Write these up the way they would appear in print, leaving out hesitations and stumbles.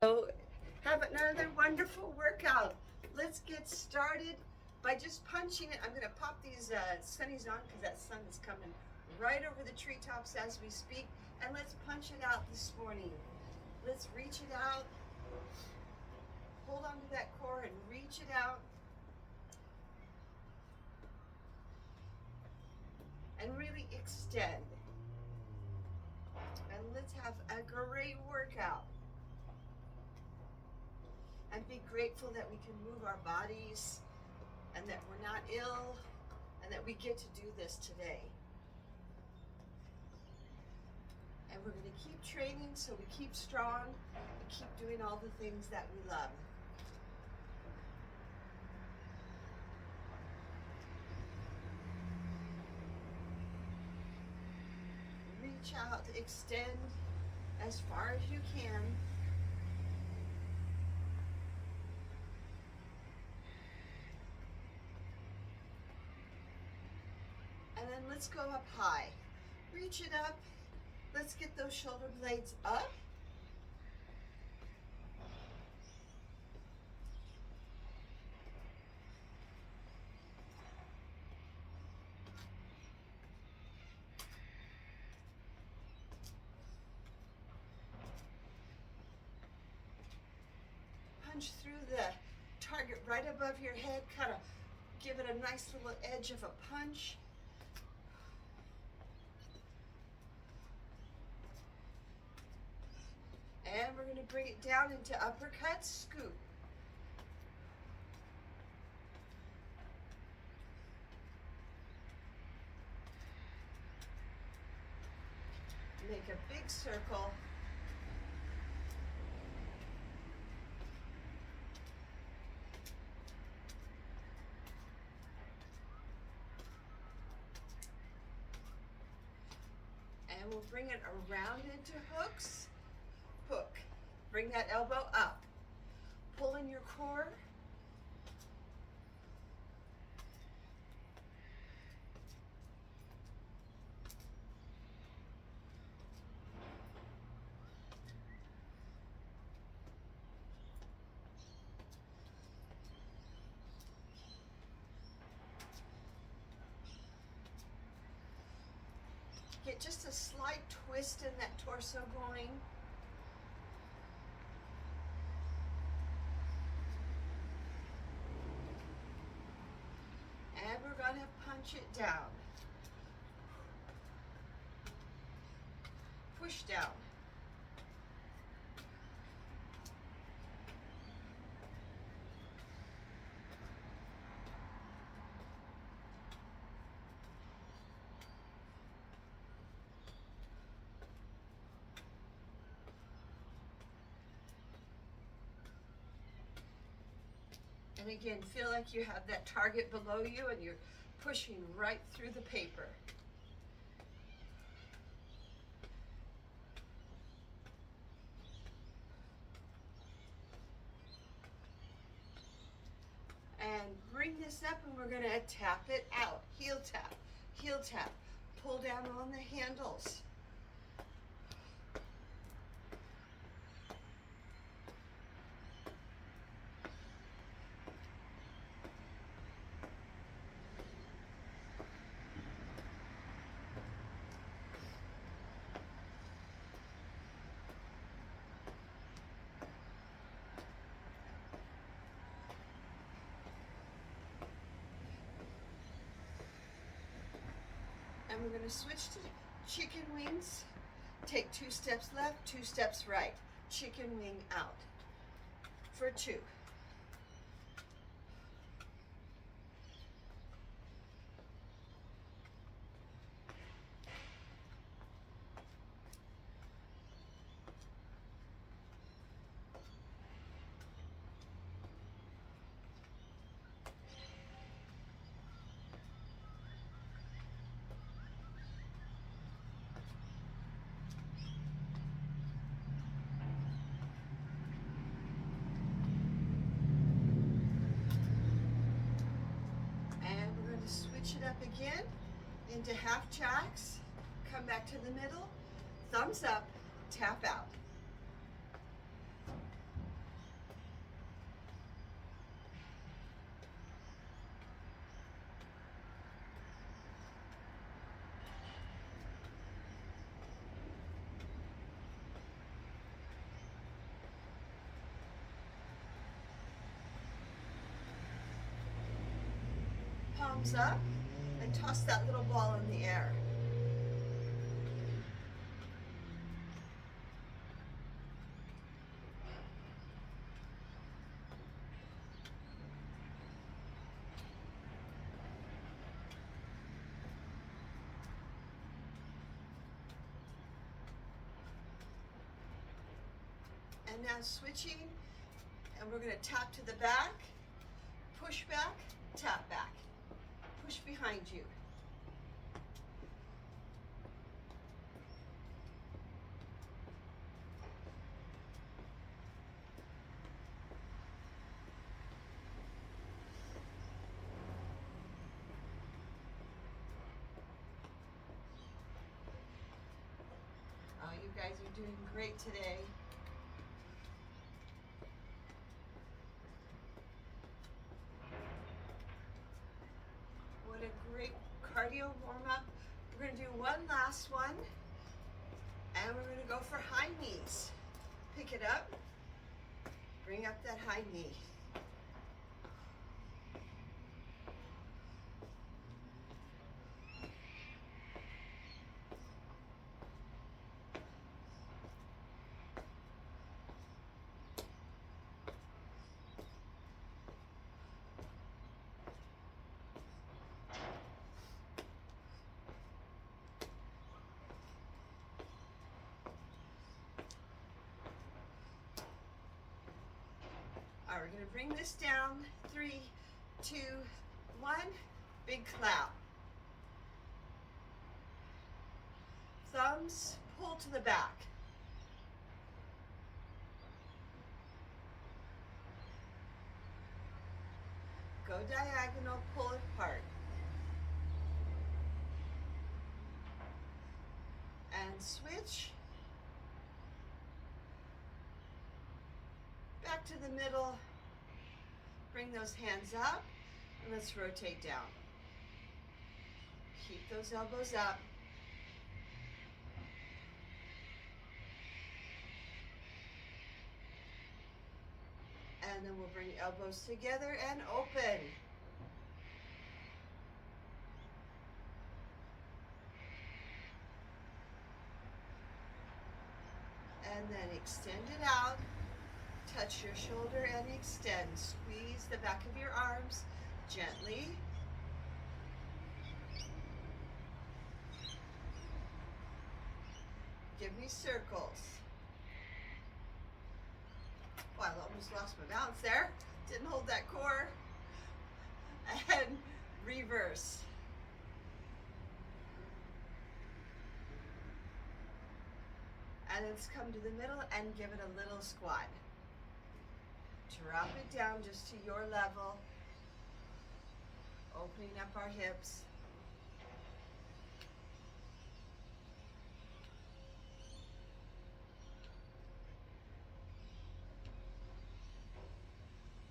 So have another wonderful workout. Let's get started by just punching it. I'm going to pop these sunnies on because that sun is coming right over the treetops as we speak. And let's punch it out this morning. Let's reach it out. Hold on to that core and reach it out. And really extend. And let's have a great workout. And be grateful that we can move our bodies and that we're not ill and that we get to do this today. And we're going to keep training so we keep strong and keep doing all the things that we love. Reach out, extend as far as you can. And then let's go up high. Reach it up. Let's get those shoulder blades up. Punch through the target right above your head, kind of give it a nice little edge of a punch. And we're going to bring it down into uppercut scoop. Make a big circle. And we'll bring it around into hooks. Hook. Bring that elbow up. Pull in your core. Get just a slight twist in that torso going. And we're going to punch it down. Push down. And again, feel like you have that target below you and you're pushing right through the paper. And bring this up and we're going to tap it out. Heel tap, heel tap. Pull down on the handles. And we're going to switch to chicken wings. Take 2 steps left, 2 steps right. Chicken wing out for 2. Switch it up again into half jacks. Come back to the middle. Thumbs up, tap out. palms up and toss that little ball in the air. And now switching, and we're going to tap to the back, push back, tap back, push behind you. Oh, you guys are doing great today. What a great cardio warm-up. We're going to do one last one, and we're going to go for high knees. Pick it up, bring up that high knee. All right, we're going to bring this down. 3, 2, 1. Big clap. Thumbs pull to the back. Go diagonal, pull it apart. And switch. Back to the middle. Bring those hands up, and let's rotate down. Keep those elbows up. And then we'll bring elbows together and open. And then extend it out. Touch your shoulder and extend. Squeeze the back of your arms gently. Give me circles. Oh, I almost lost my balance there. Didn't hold that core. And reverse. And let's come to the middle and give it a little squat. Drop it down just to your level. Opening up our hips.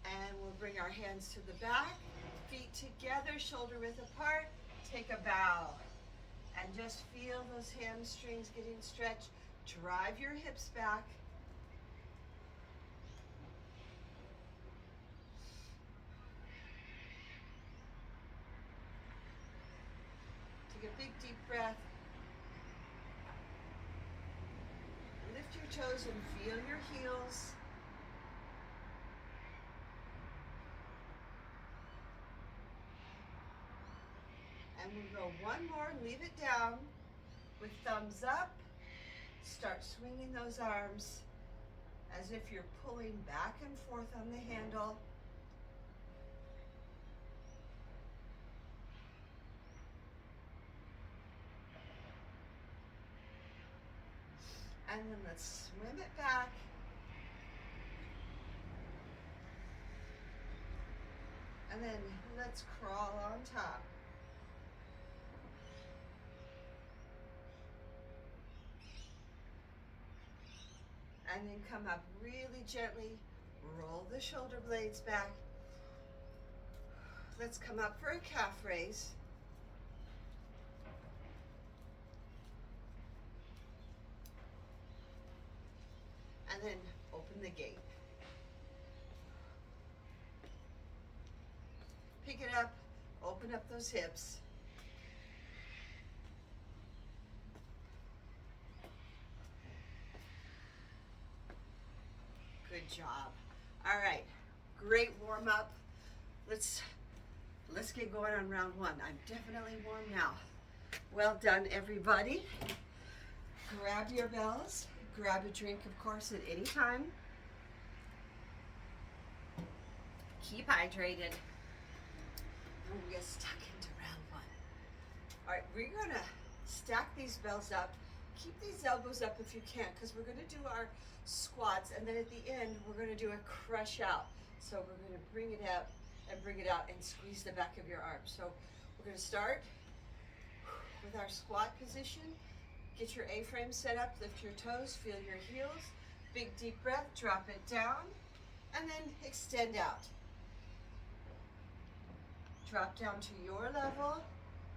And we'll bring our hands to the back, feet together, shoulder width apart. Take a bow. And just feel those hamstrings getting stretched. Drive your hips back. Take a big deep breath. Lift your toes and feel your heels. And we'll go one more, leave it down with thumbs up. Start swinging those arms as if you're pulling back and forth on the handle. And then let's swim it back. And then let's crawl on top. And then come up really gently, roll the shoulder blades back. Let's come up for a calf raise. And then open the gate. Pick it up, open open up those hips. Good job. All right, great warm up. Let's get going on round one. I'm definitely warm now. Well done, everybody. Grab your bells. Grab a drink, of course, at any time. Keep hydrated. And we'll get stuck into round one. All right, we're gonna stack these bells up. Keep these elbows up if you can, because we're gonna do our squats, and then at the end, we're gonna do a crush out. So we're gonna bring it up and bring it out and squeeze the back of your arm. So we're gonna start with our squat position. Get your A-frame set up, lift your toes, feel your heels. Big deep breath, drop it down, and then extend out. Drop down to your level,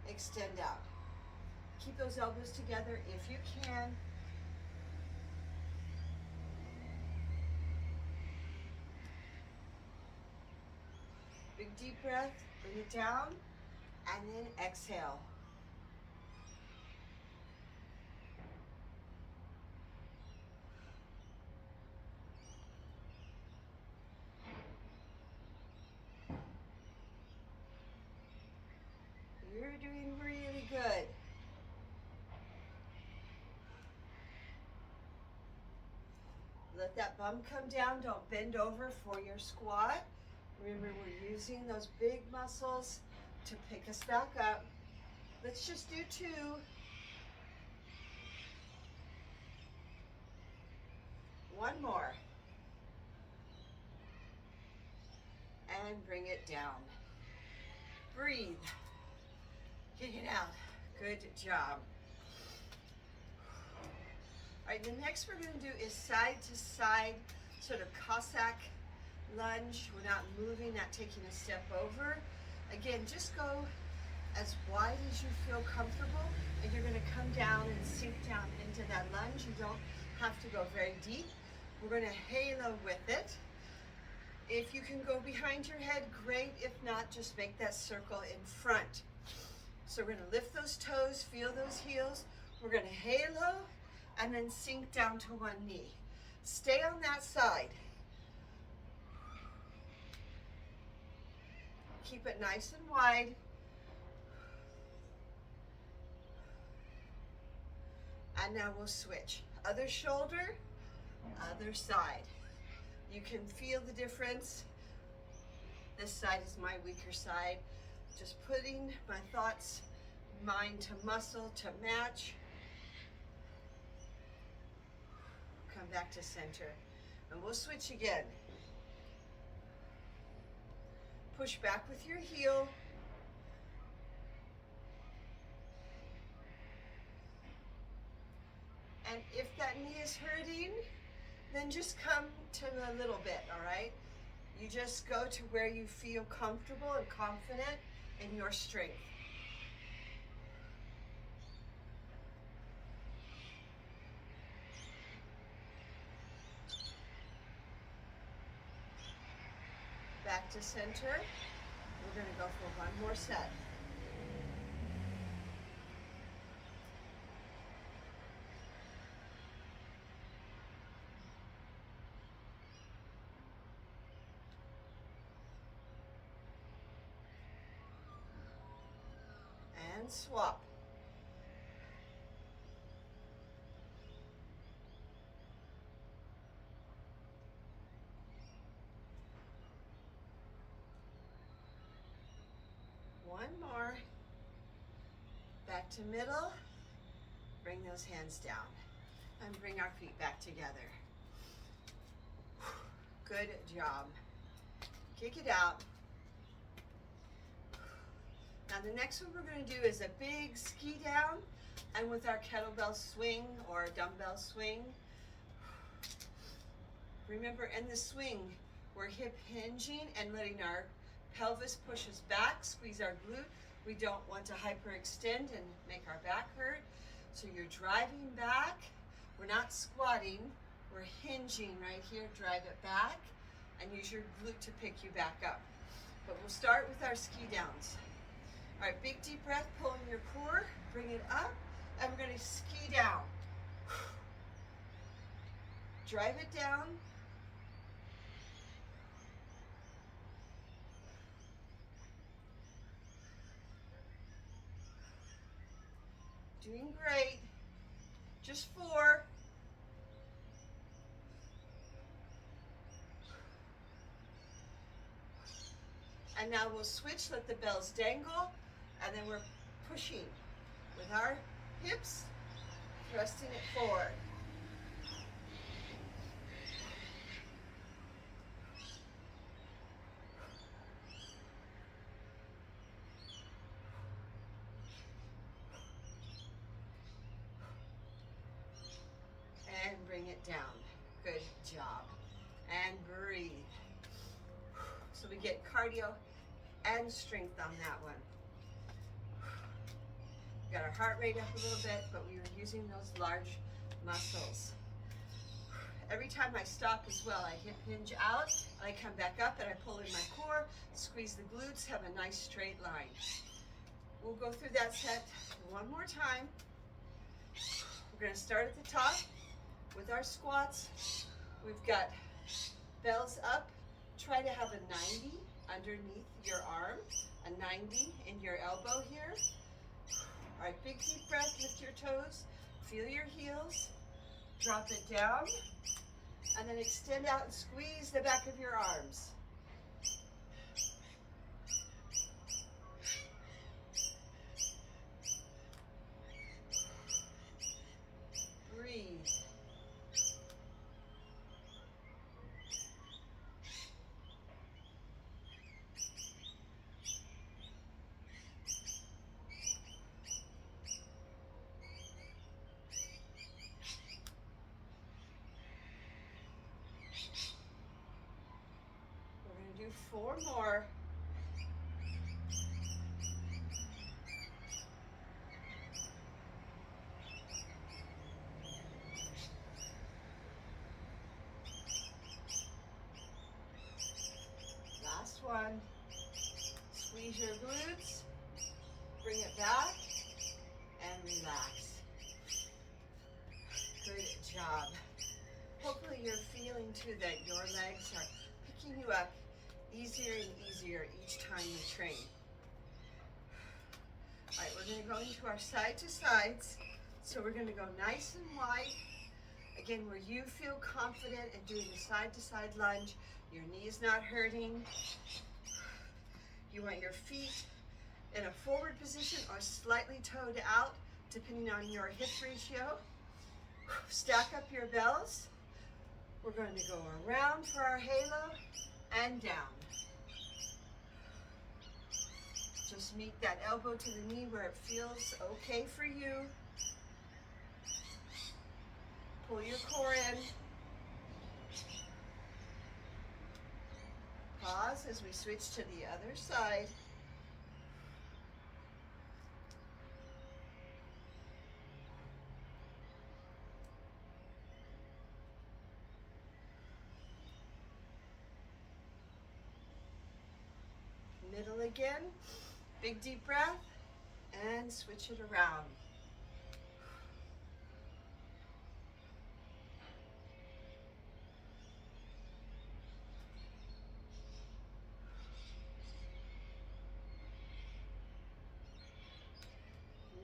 extend out. Keep those elbows together if you can. Big deep breath, bring it down, and then exhale. You're doing really good. Let that bum come down. Don't bend over for your squat. Remember, we're using those big muscles to pick us back up. Let's just do 2. One more. And bring it down. Breathe. Kick it out. Good job. All right, the next we're going to do is side to side, sort of Cossack lunge. We're not moving, not taking a step over. Again, just go as wide as you feel comfortable, and you're going to come down and sink down into that lunge. You don't have to go very deep. We're going to halo with it. If you can go behind your head, great. If not, just make that circle in front. So we're going to lift those toes, feel those heels. We're going to halo and then sink down to one knee. Stay on that side. Keep it nice and wide. And now we'll switch. Other shoulder, other side. You can feel the difference. This side is my weaker side. Just putting my thoughts, mind to muscle to match. Come back to center. And we'll switch again. Push back with your heel. And if that knee is hurting, then just come to a little bit, all right? You just go to where you feel comfortable and confident in your strength. Back to center. We're going to go for one more set. And swap. One more. Back to middle. Bring those hands down. And bring our feet back together. Good job. Kick it out. Now the next one we're going to do is a big ski down, and with our kettlebell swing or dumbbell swing. Remember, in the swing, we're hip hinging and letting our pelvis push us back, squeeze our glute. We don't want to hyperextend and make our back hurt. So you're driving back. We're not squatting. We're hinging right here. Drive it back and use your glute to pick you back up. But we'll start with our ski downs. All right, big deep breath, pull in your core, bring it up, and we're gonna ski down. Drive it down. Doing great. Just 4. And now we'll switch, let the bells dangle, and then we're pushing with our hips, thrusting it forward. And bring it down. Good job. And breathe. So we get cardio and strength on that one. Got our heart rate up a little bit, but we were using those large muscles. Every time I stop as well, I hip hinge out, and I come back up and I pull in my core, squeeze the glutes, have a nice straight line. We'll go through that set one more time. We're gonna start at the top with our squats. We've got bells up. Try to have a 90 underneath your arm, a 90 in your elbow here. All right, big deep breath, lift your toes, feel your heels, drop it down, and then extend out and squeeze the back of your arms. Breathe. Do 4 more. Last one. Squeeze your glutes, bring it back, and relax. Good job. Hopefully you're feeling too that your legs are picking you up easier and easier each time you train. All right, we're gonna go into our side to sides. So we're gonna go nice and wide. Again, where you feel confident in doing the side to side lunge, your knee's not hurting. You want your feet in a forward position or slightly toed out, depending on your hip ratio. Stack up your bells. We're going to go around for our halo and down. Just meet that elbow to the knee where it feels okay for you. Pull your core in. Pause as we switch to the other side. Middle again. Big deep breath and switch it around.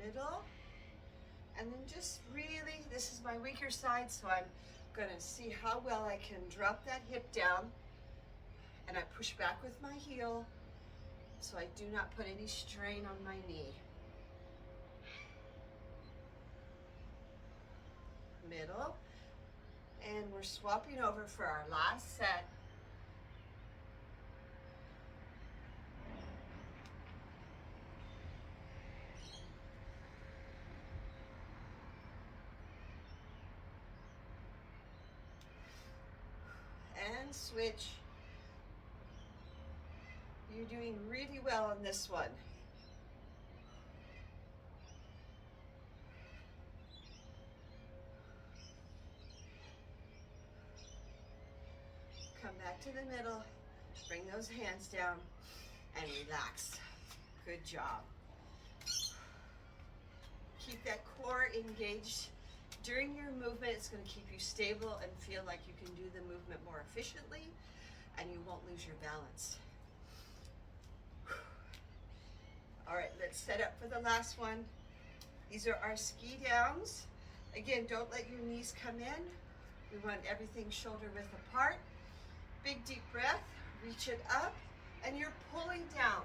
Middle, and then just really, this is my weaker side, so I'm gonna see how well I can drop that hip down, and I push back with my heel, so I do not put any strain on my knee. Middle, and we're swapping over for our last set. And switch. You're doing really well on this one. Come back to the middle, bring those hands down, and relax. Good job. Keep that core engaged during your movement. It's going to keep you stable and feel like you can do the movement more efficiently, and you won't lose your balance. All right, let's set up for the last one. These are our ski downs. Again, don't let your knees come in. We want everything shoulder width apart. Big deep breath, reach it up, and you're pulling down.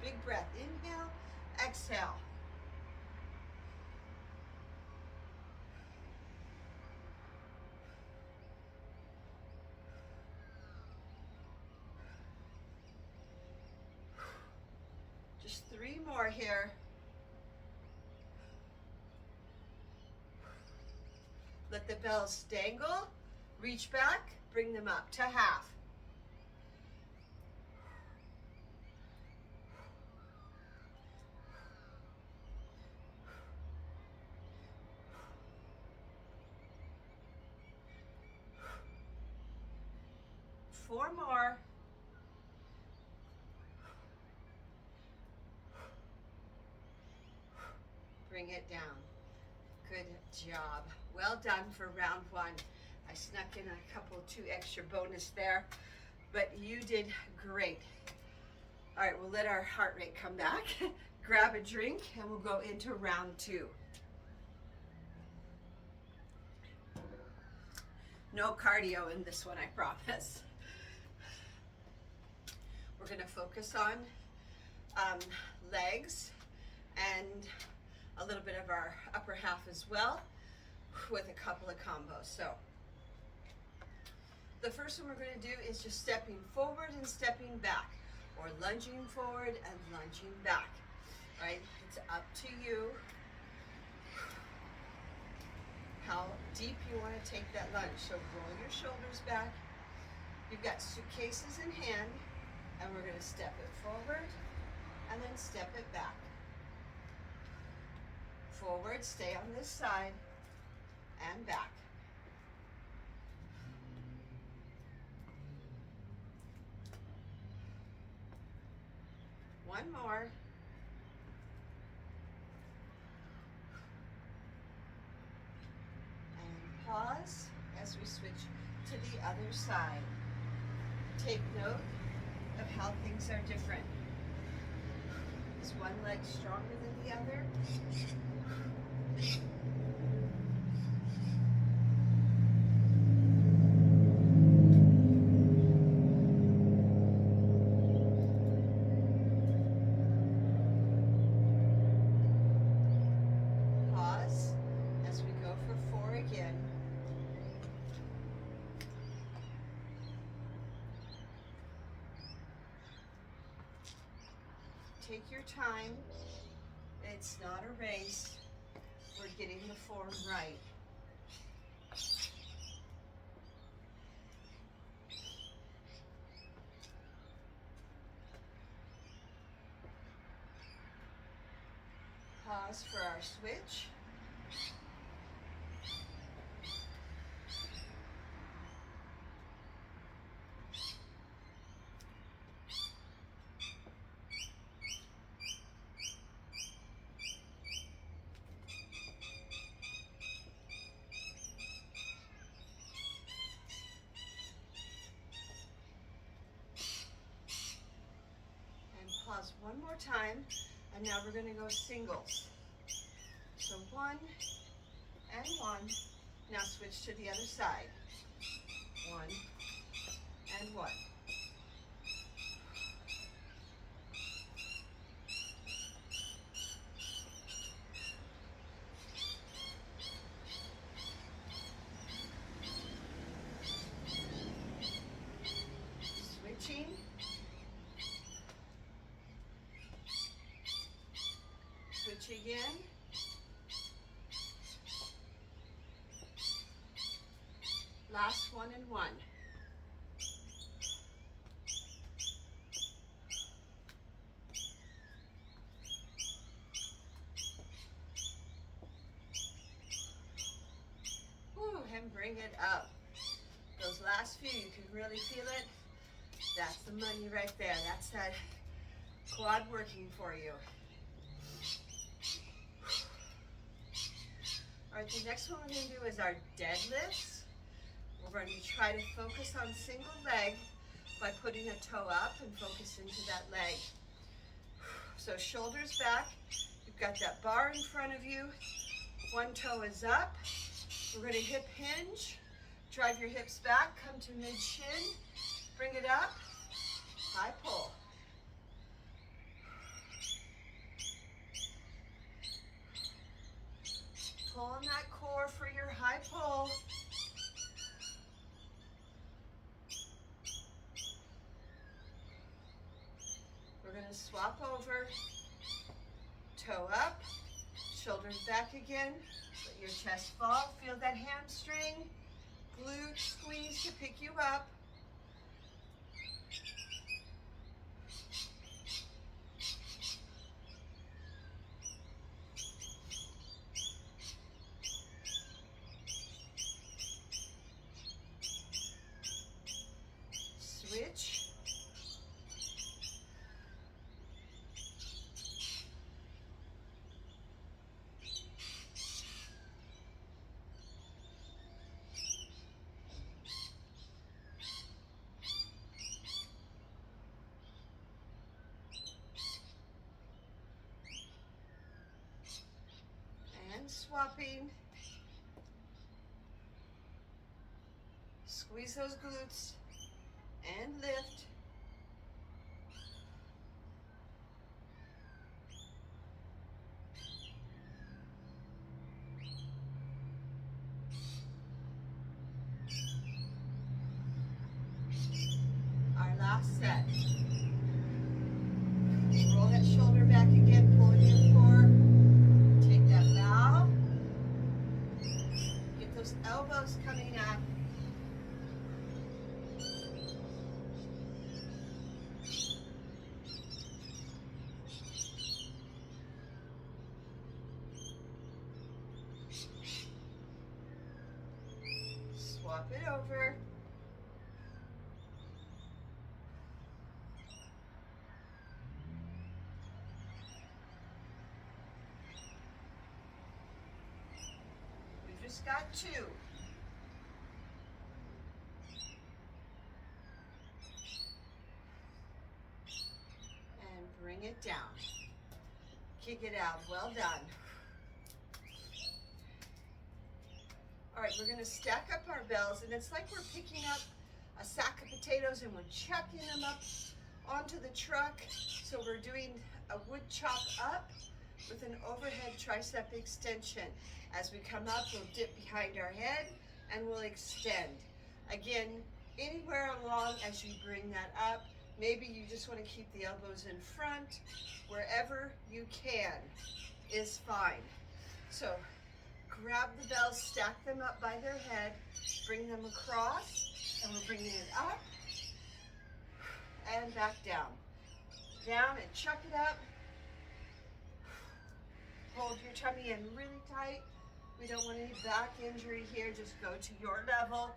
Big breath, inhale, exhale. Just 3 more here. Let the bells dangle, reach back, bring them up to half. Four more. Bring it down. Good job. Well done for round 1. I snuck in a couple, 2 extra bonus there, but you did great. All right, we'll let our heart rate come back. Grab a drink and we'll go into round 2. No cardio in this one, I promise. We're gonna focus on legs and a little bit of our upper half as well with a couple of combos. So the first one we're gonna do is just stepping forward and stepping back, or lunging forward and lunging back, right? It's up to you how deep you want to take that lunge. So roll your shoulders back. You've got suitcases in hand, and we're going to step it forward and then step it back. Forward, stay on this side, and back. One more. And pause as we switch to the other side. Take note of how things are different. Is one leg stronger than the other? Pause as we go for 4 again. Take your time. It's not a race. We're getting the form right. Pause for our switch. Pause one more time, and now we're going to go singles. So 1 and 1. Now switch to the other side. 1 and 1. Switching. Switch again. Last 1 and 1. Woo, and bring it up. Those last few, you can really feel it That's the money right there. That's that quad working for you. All right, the next one we're going to do is our deadlifts. We're going to try to focus on single leg by putting a toe up and focus into that leg. So shoulders back. You've got that bar in front of you. One toe is up. We're going to hip hinge. Drive your hips back. Come to mid-shin. Bring it up. High pull. Pull on that core for your high pull. We're going to swap over. Toe up. Shoulders back again. Let your chest fall. Feel that hamstring. Glute squeeze to pick you up. Switch. And swapping. Squeeze those glutes and lift. Our last set. Roll that shoulder back again, pull in your core. Take that bow. Get those elbows coming up. Swap it over. We've just got two. And bring it down. Kick it out. Well done. All right, we're going to stack up our bells, and it's like we're picking up a sack of potatoes and we're chucking them up onto the truck. So we're doing a wood chop up with an overhead tricep extension. As we come up, we'll dip behind our head and we'll extend. Again, anywhere along as you bring that up, maybe you just want to keep the elbows in front. Wherever you can is fine. So grab the bells, stack them up by their head, bring them across, and we're bringing it up and back down. Down and chuck it up. Hold your tummy in really tight. We don't want any back injury here. Just go to your level.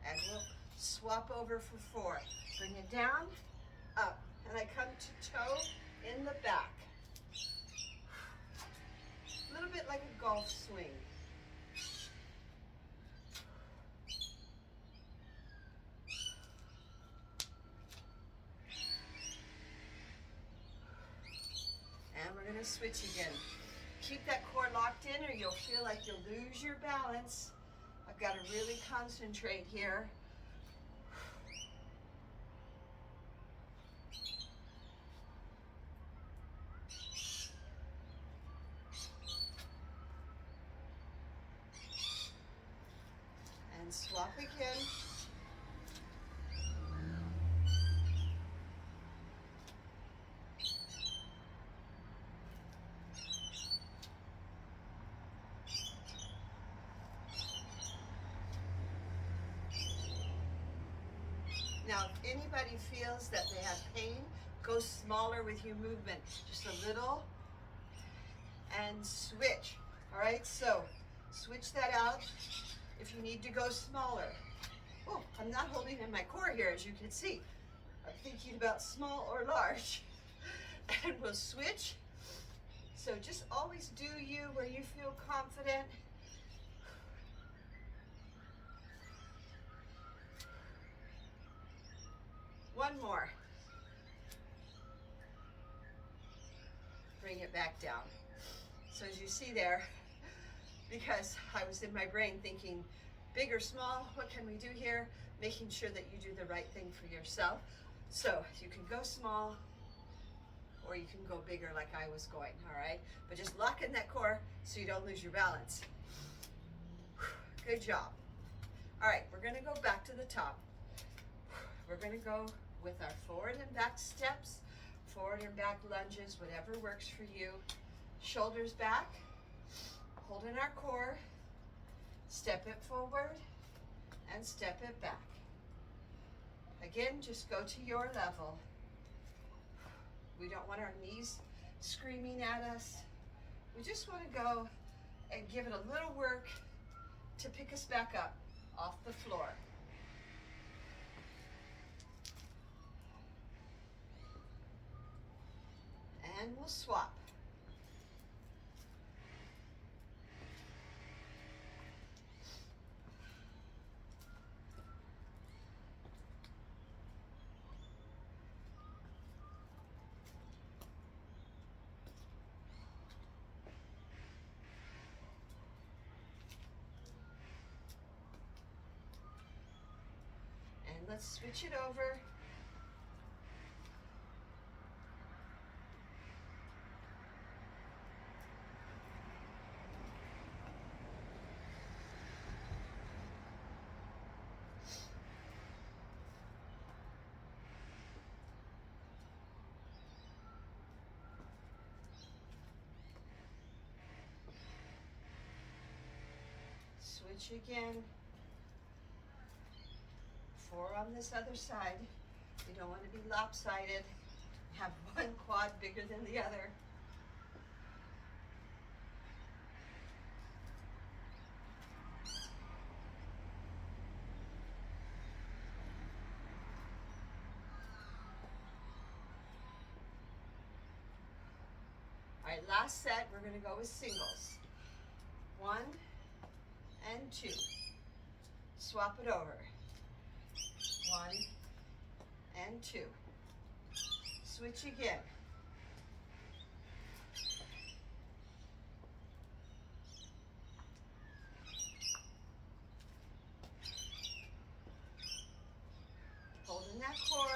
And we'll swap over for 4. Bring it down, up, and I come to toe in the back. A little bit like a golf swing. And we're going to switch again. Keep that core locked in or you'll feel like you'll lose your balance. I've got to really concentrate here. And swap again. Now, if anybody feels that they have pain, go smaller with your movement. Just a little and switch. All right, so switch that out if you need to go smaller. Oh, I'm not holding in my core here, as you can see. I'm thinking about small or large. And we'll switch. So just always do you where you feel confident. One more. Bring it back down. So as you see there, because I was in my brain thinking big or small, what can we do here? Making sure that you do the right thing for yourself. So you can go small or you can go bigger like I was going, all right? But just lock in that core so you don't lose your balance. Good job. All right, we're gonna go back to the top. We're gonna go with our forward and back steps, forward and back lunges, whatever works for you. Shoulders back, holding our core, step it forward and step it back. Again, just go to your level. We don't want our knees screaming at us. We just want to go and give it a little work to pick us back up off the floor. And we'll swap. And let's switch it over. Switch again. 4 on this other side. You don't want to be lopsided. Have one quad bigger than the other. All right, last set, we're going to go with singles. 1 and 2. Swap it over. 1 and 2. Switch again. Holding that core.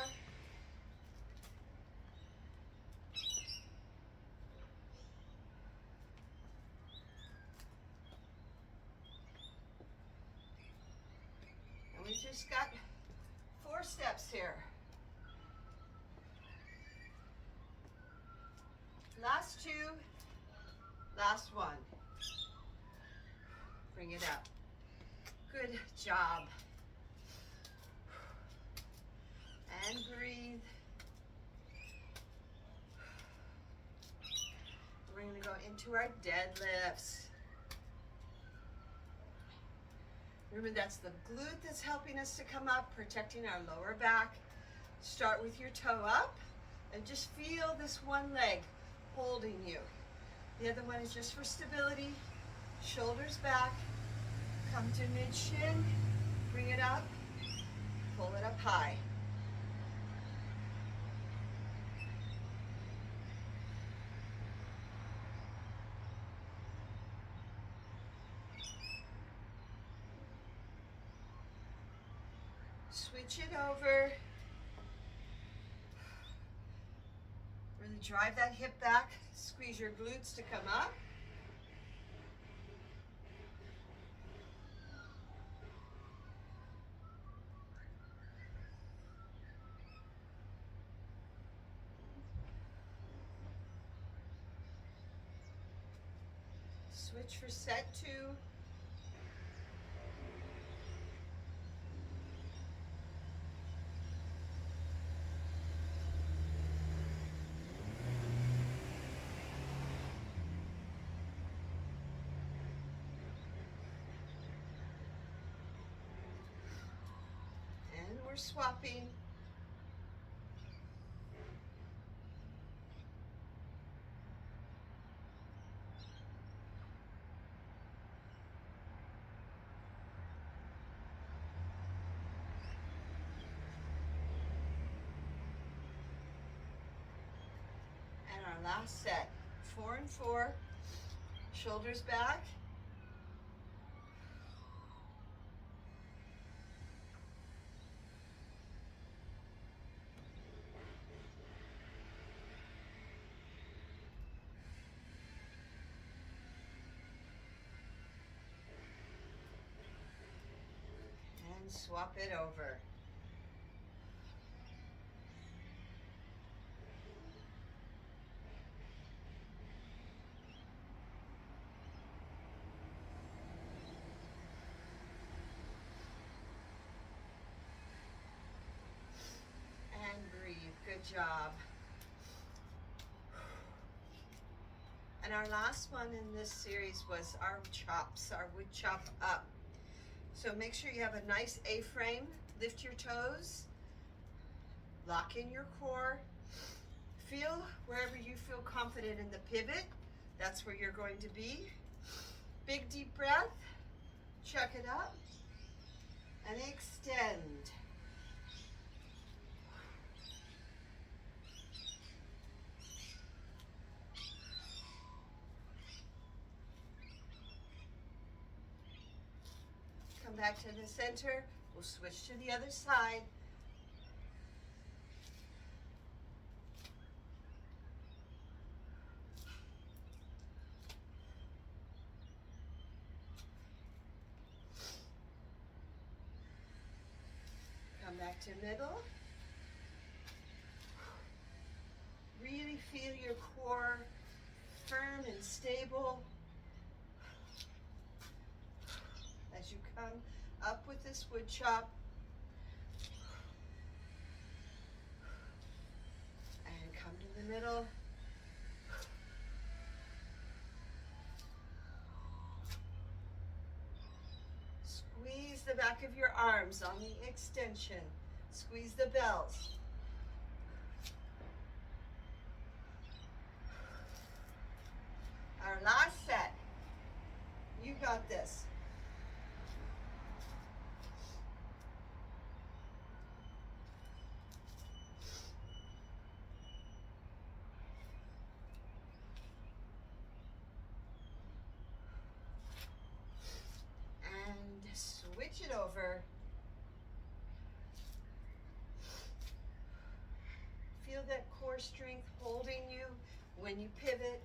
And we just got 4 steps here. Last 2, last 1. Bring it up. Good job. And breathe. We're going to go into our deadlifts. Remember, that's the glute that's helping us to come up, protecting our lower back. Start with your toe up and just feel this one leg holding you. The other one is just for stability. Shoulders back, come to mid-shin, bring it up, pull it up high. Switch it over. Really drive that hip back, squeeze your glutes to come up. Switch for set 2. we're swapping. And our last set, 4 and 4, shoulders back. And swap it over. And breathe. Good job. And our last one in this series was our chops, our wood chop up. So make sure you have a nice A-frame. Lift your toes. Lock in your core. Feel wherever you feel confident in the pivot. That's where you're going to be. Big deep breath. Check it up. And extend. Come back to the center. We'll switch to the other side. Come back to middle. Really feel your core firm and stable as you come up with this wood chop. And come to the middle. Squeeze the back of your arms on the extension. Squeeze the bells. Our last set. You got this. And switch it over. Feel that core strength holding you when you pivot.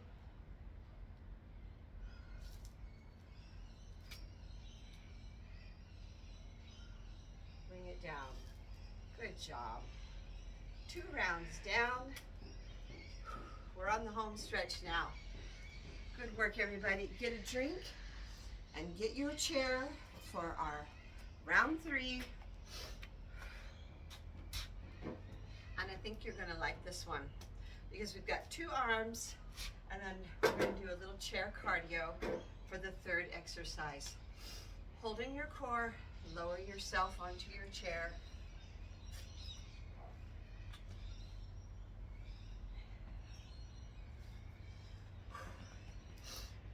Bring it down. Good job. 2 rounds down. We're on the home stretch now. Good work, everybody. Get a drink and get you a chair for our round 3. And I think you're gonna like this one because we've got 2 arms and then we're gonna do a little chair cardio for the 3rd exercise. Holding your core, lower yourself onto your chair.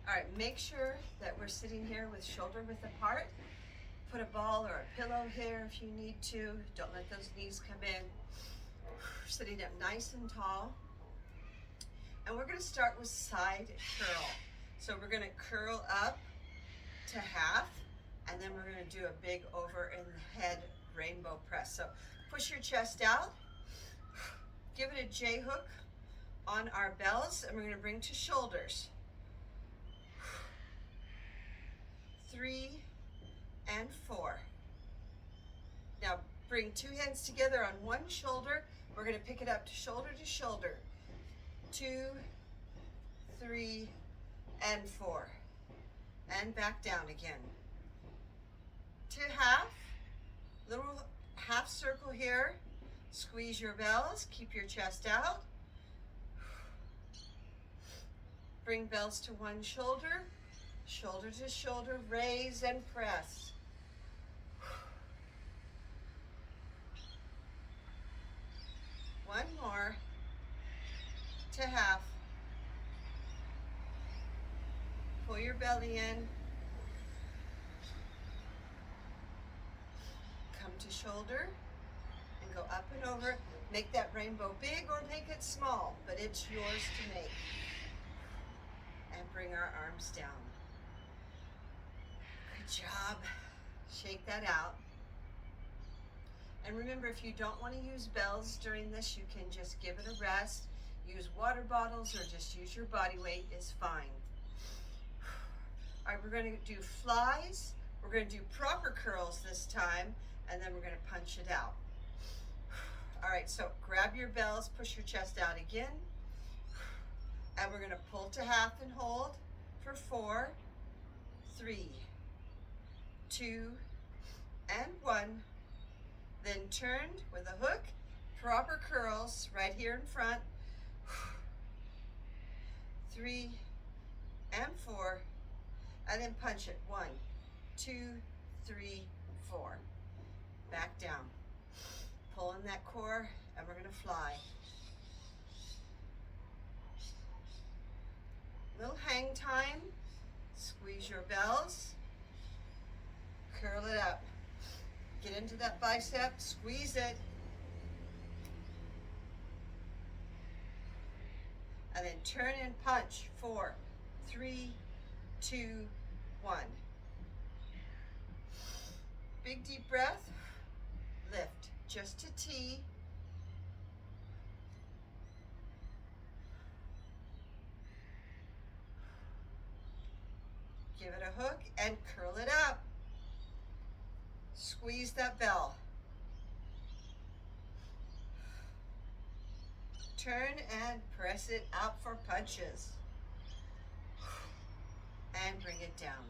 All right, make sure that we're sitting here with shoulder width apart. Put a ball or a pillow here if you need to. Don't let those knees come in. Sitting up nice and tall. And we're gonna start with side curl. So we're gonna curl up to half, and then we're gonna do a big over in the head rainbow press. So push your chest out, give it a J hook on our bells, and we're gonna bring to shoulders. 3 and 4. Now bring 2 hands together on one shoulder. We're going to pick it up to shoulder, 2, 3, and 4. And back down again. To half, little half circle here. Squeeze your bells, keep your chest out. Bring bells to one shoulder, shoulder to shoulder, raise and press. Pull your belly in. Come to shoulder and go up and over. Make that rainbow big or make it small, but it's yours to make. And bring our arms down. Good job. Shake that out. And remember, if you don't want to use bells during this, you can just give it a rest. Use water bottles or just use your body weight is fine. All right, we're going to do flies. We're going to do proper curls this time, and then we're going to punch it out. All right, so grab your bells, push your chest out again. And we're going to pull to half and hold for 4, 3, 2, and 1. Then turned with a hook, proper curls right here in front. 3 and 4, and then punch it. 1, 2, 3, 4. Back down. Pull in that core, and we're going to fly. Little hang time. Squeeze your bells. Curl it up. Get into that bicep, squeeze it. And then turn and punch. 4, 3, 2, 1. Big deep breath. Lift just to T. Give it a hook and curl it up. Squeeze that bell. Turn and press it out for punches. And bring it down.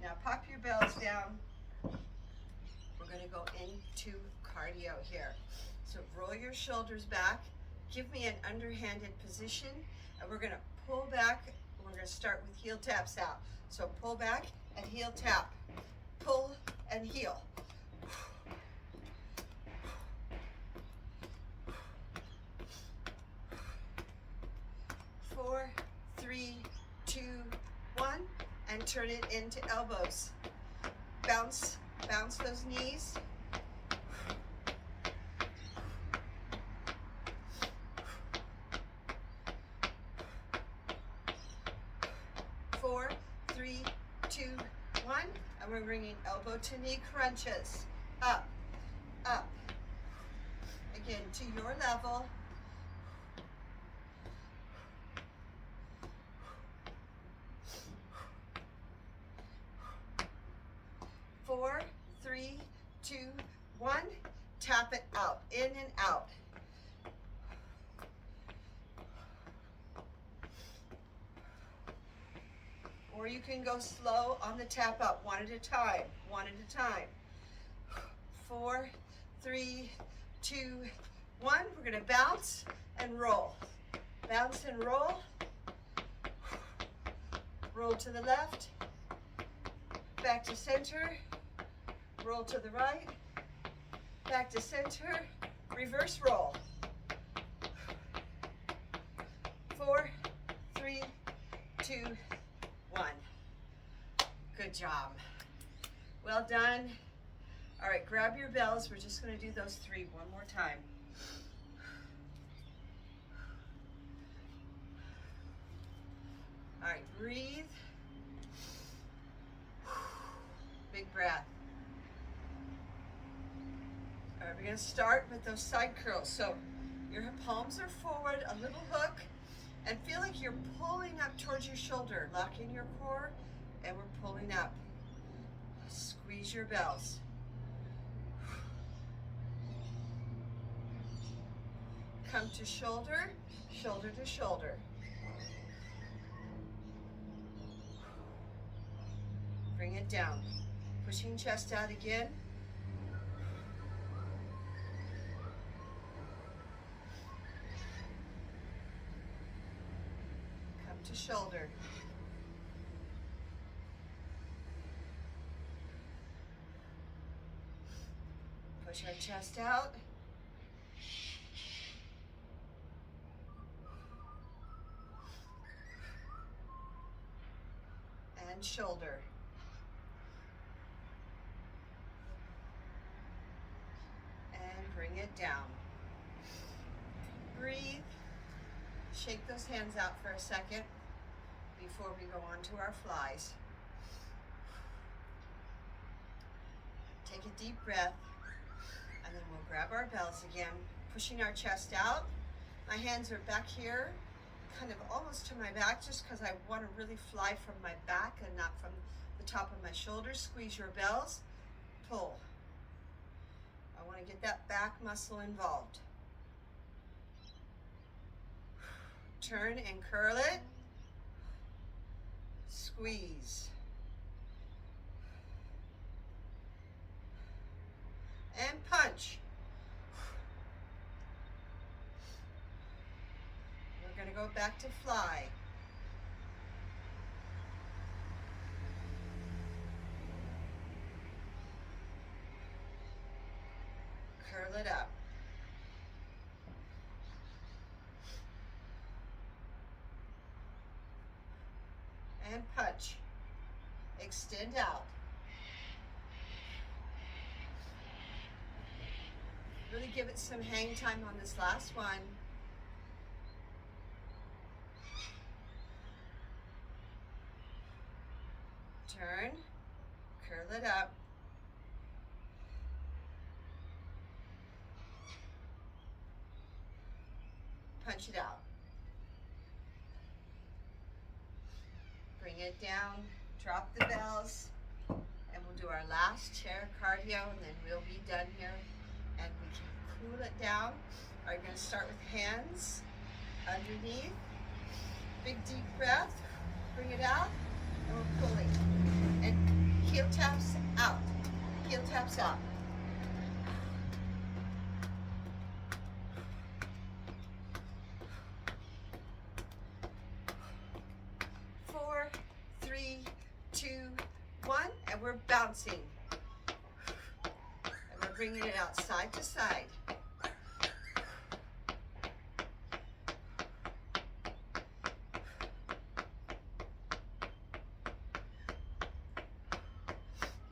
Now pop your bells down. We're going to go into cardio here. So roll your shoulders back. Give me an underhanded position. And we're going to pull back. We're going to start with heel taps out. So pull back and heel tap. Pull and heel. 4, 3, 2, 1, and turn it into elbows. Bounce those knees. 4, 3, 2, 1, and we're bringing elbow to knee crunches. Up, up. Again, to your level. 4, 3, 2, 1. Tap it out, in and out. Or you can go slow on the tap out, one at a time, 4, 3, 2, 1. We're going to bounce and roll. Bounce and roll. Roll to the left. Back to center. Roll to the right. Back to center. Reverse roll. 4, 3, 2, 1. Good job. Well done. All right, grab your bells. We're just going to do those 3 one more time. All right, breathe. Big breath. All right, we're going to start with those side curls. So your palms are forward, a little hook, and feel like you're pulling up towards your shoulder. Lock in your core, and we're pulling up. Squeeze your bells. Come to shoulder, shoulder to shoulder. Bring it down. Pushing chest out again. Come to shoulder. Push our chest out. and shoulder. And bring it down. Breathe. Shake those hands out for a second before we go on to our flies. Take a deep breath, and then we'll grab our bells again, pushing our chest out. My hands are back here, kind of almost to my back, just because I want to really fly from my back and not from the top of my shoulders. Squeeze your bells, pull. I want to get that back muscle involved. Turn and curl it. Squeeze. And punch. We're going to go back to fly. Curl it up. And punch. Extend out. Really give it some hang time on this last one. Turn, curl it up. Punch it out. Bring it down, drop the bells, and we'll do our last chair cardio, and then we'll be done here. And we can cool it down. Are you going to start with hands underneath? Big deep breath. Bring it out, and we're pulling. And heel taps out. Heel taps out. Four, three, two, one, and we're bouncing. And we're bringing it out side to side.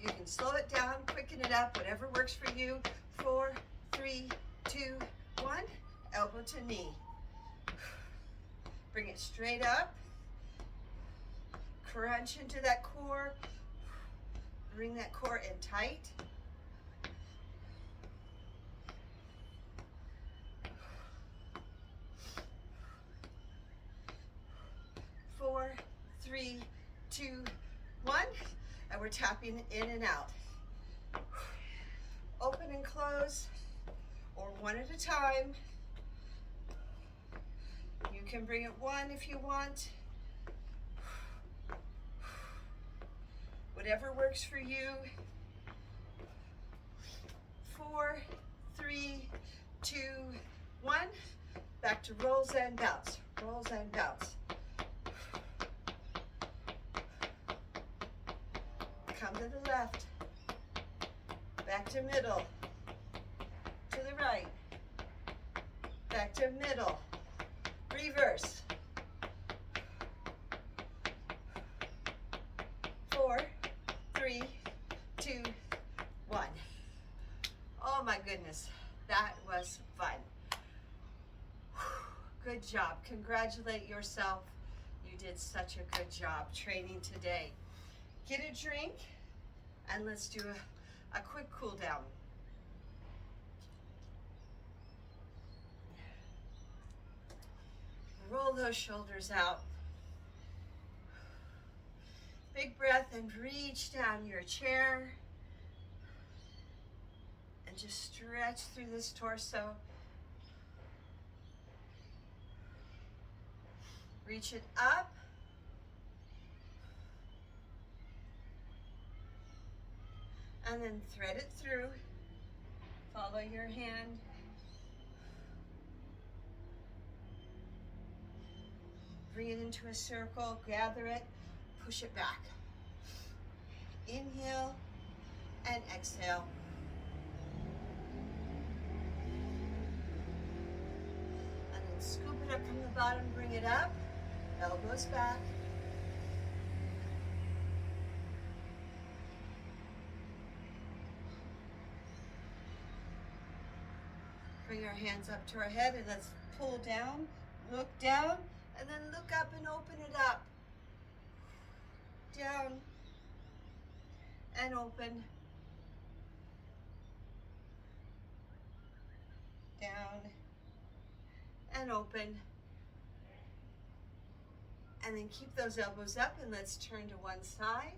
You can slow it down, quicken it up, whatever works for you. 4, 3, 2, 1, elbow to knee. Bring it straight up. Crunch into that core. Bring that core in tight. Four, three, two, one. And we're tapping in and out. Open and close, or one at a time. You can bring it one if you want. Whatever works for you. 4, 3, 2, 1. Back to rolls and bounce. Rolls and bounce. Come to the left. Back to middle. To the right. Back to middle. Reverse. 4, 3, 2, 1. Oh my goodness, that was fun. Good job. Congratulate yourself. You did such a good job training today. Get a drink and let's do a quick cool down. Roll those shoulders out. Big breath and reach down your chair. And just stretch through this torso. Reach it up. And then thread it through. Follow your hand. Bring it into a circle, gather it, push it back. Inhale and exhale. And then scoop it up from the bottom, bring it up, elbows back. our hands up to our head and let's pull down, look down, and then look up and open it up. Down and open. Down and open. And then keep those elbows up and let's turn to one side.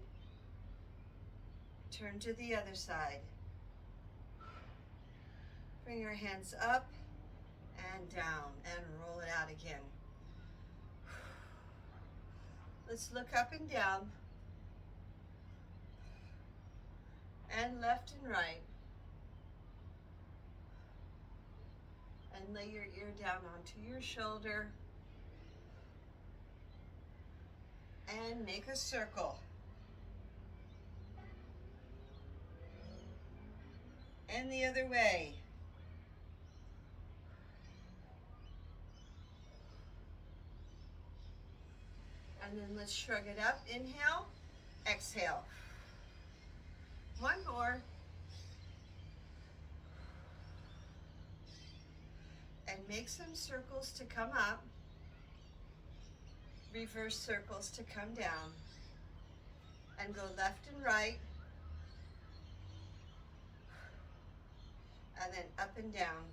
Turn to the other side. Bring your hands up and down and roll it out again. Let's look up and down. And left and right. And lay your ear down onto your shoulder. And make a circle. And the other way. And then let's shrug it up. Inhale, exhale. One more. And make some circles to come up. Reverse circles to come down. And go left and right. And then up and down.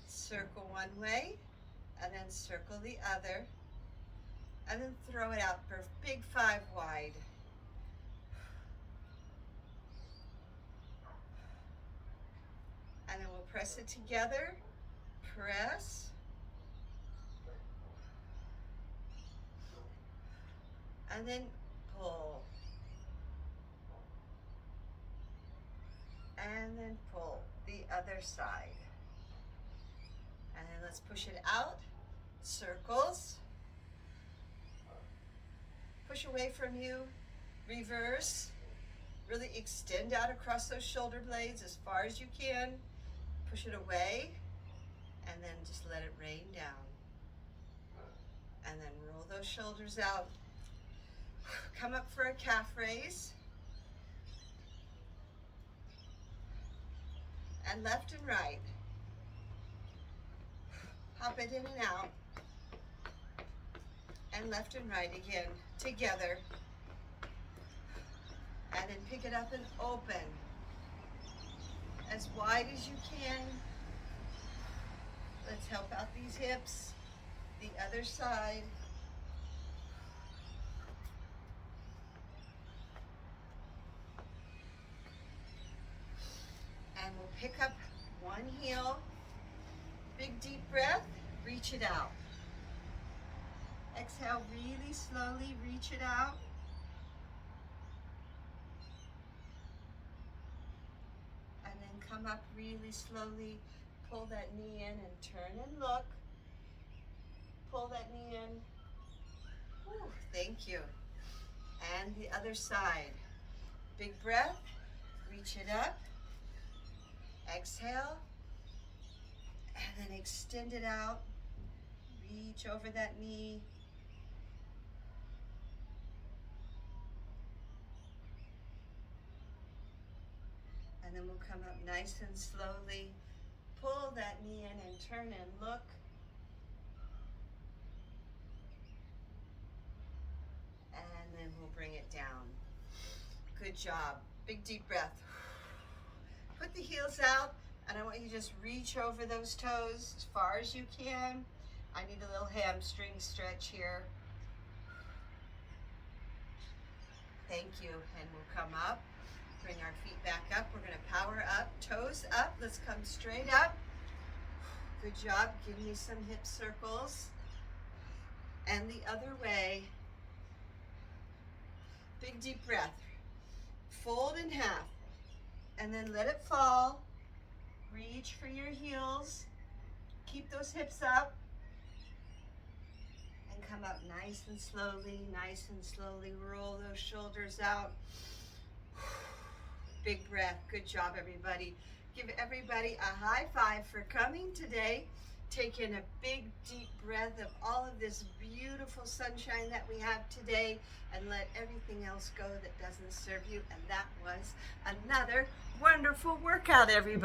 Circle one way, and then circle the other, and then throw it out for a big 5 wide. And then we'll press it together. Press. And then pull. And then pull the other side. And then let's push it out. Circles. Push away from you. Reverse. Really extend out across those shoulder blades as far as you can. Push it away. And then just let it rain down. And then roll those shoulders out. Come up for a calf raise. And left and right. Hop it in and out. And left and right again, together. And then pick it up and open. As wide as you can. Let's help out these hips. The other side. And we'll pick up one heel. Big deep breath, reach it out. Exhale really slowly, reach it out. And then come up really slowly, pull that knee in and turn and look. Pull that knee in. Whew, thank you. And the other side. Big breath, reach it up. Exhale. And then extend it out. Reach over that knee. And then we'll come up nice and slowly. Pull that knee in and turn and look. And then we'll bring it down. Good job. Big deep breath. Put the heels out. And I want you to just reach over those toes as far as you can. I need a little hamstring stretch here. Thank you. And we'll come up. Bring our feet back up. We're going to power up. Toes up. Let's come straight up. Good job. Give me some hip circles. And the other way. Big deep breath. Fold in half. And then let it fall. Reach for your heels. Keep those hips up. And come up nice and slowly. Roll those shoulders out. Big breath. Good job, everybody. Give everybody a high five for coming today. Take in a big, deep breath of all of this beautiful sunshine that we have today, and let everything else go that doesn't serve you. And that was another wonderful workout, everybody.